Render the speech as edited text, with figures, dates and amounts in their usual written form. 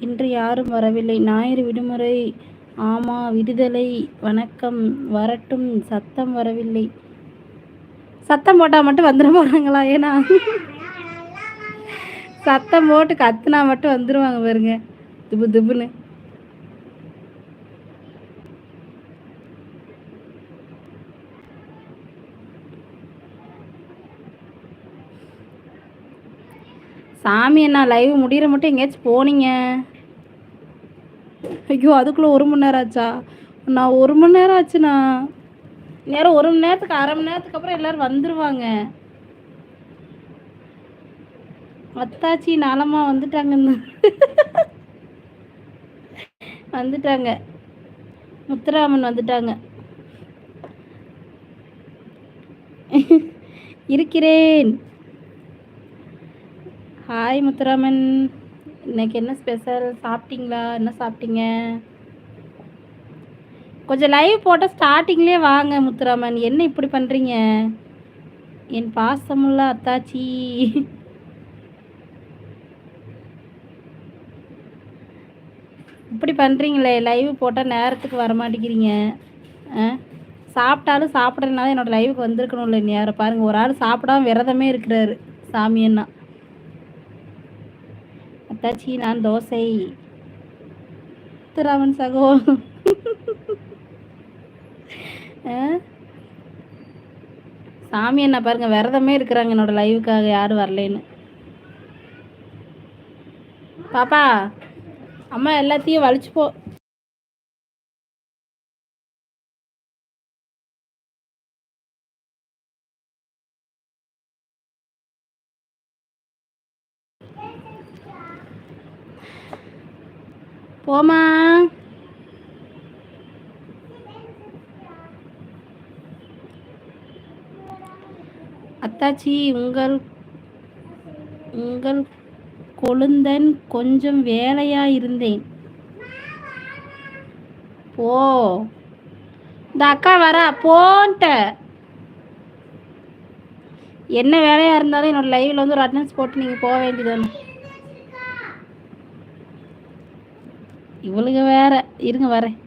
இன்று யாரும் வரவில்லை. ஞாயிறு விடுமுறை. ஆமா, விடுதலை. வணக்கம். வரட்டும். சத்தம் வரவில்லை. சத்தம் போட்டால் மட்டும் வந்துட போகிறாங்களா? ஏன்னா சத்தம் போட்டு கத்துனா மட்டும் வந்துடுவாங்க பாருங்க, துபு துபுன்னு. சாமி என்ன லைவ் முடிகிற மட்டும் எங்கேயாச்சும் போனீங்க? ஐயோ, அதுக்குள்ளே 1 மணி நேரம் ஆச்சா? நான் 1 மணி நேரம் ஆச்சுண்ணா. நேரம் 1 மணி நேரத்துக்கு, அரை மணி நேரத்துக்கு அப்புறம் எல்லோரும் வந்துடுவாங்க. அத்தாச்சி நலமா வந்துட்டாங்க. வந்துட்டாங்க. முத்துராமன் வந்துட்டாங்க. இருக்கிறேன். ஹாய் முத்துராமன். இன்னைக்கு என்ன ஸ்பெஷல்? சாப்பிட்டீங்களா? என்ன சாப்பிட்டீங்க? கொஞ்சம் லைவ் போட்டால் ஸ்டார்டிங்லேயே வாங்க முத்துராமன். என்ன இப்படி பண்ணுறீங்க? என் பாசமுள்ள அத்தாச்சி. இப்படி பண்ணுறீங்களே, லைவ் போட்டால் நேரத்துக்கு வரமாட்டேங்கிறீங்க. சாப்பிட்டாலும் சாப்பிட்றதுனால என்னோடய லைவுக்கு வந்திருக்கணும்ல நேரம். பாருங்கள், ஒரு ஆள் சாப்பிடாம விரதமே இருக்கிறாரு சாமியன்னா. அத்தாச்சி நான் தோசை. முத்துராமன் சகோ. சாமி என்ன பாருங்க, விரதமே இருக்கிறாங்க என்னோட லைவுக்காக, யாரும் வரலேன்னு. பாப்பா, அம்மா எல்லாத்தையும் வலிச்சு போ. போமா. அத்தாச்சி, உங்கள் கொழுந்தன் கொஞ்சம் வேலையா இருந்தேன். போ, இந்த அக்கா வரா போன்ட்ட. என்ன வேலையா இருந்தாலும் என்னோட லைவ்ல வந்து ஒரு அட்டெண்டன்ஸ் போட்டு நீங்க போக வேண்டியதானே. இவளுங்க வேற, இருங்க வரேன்.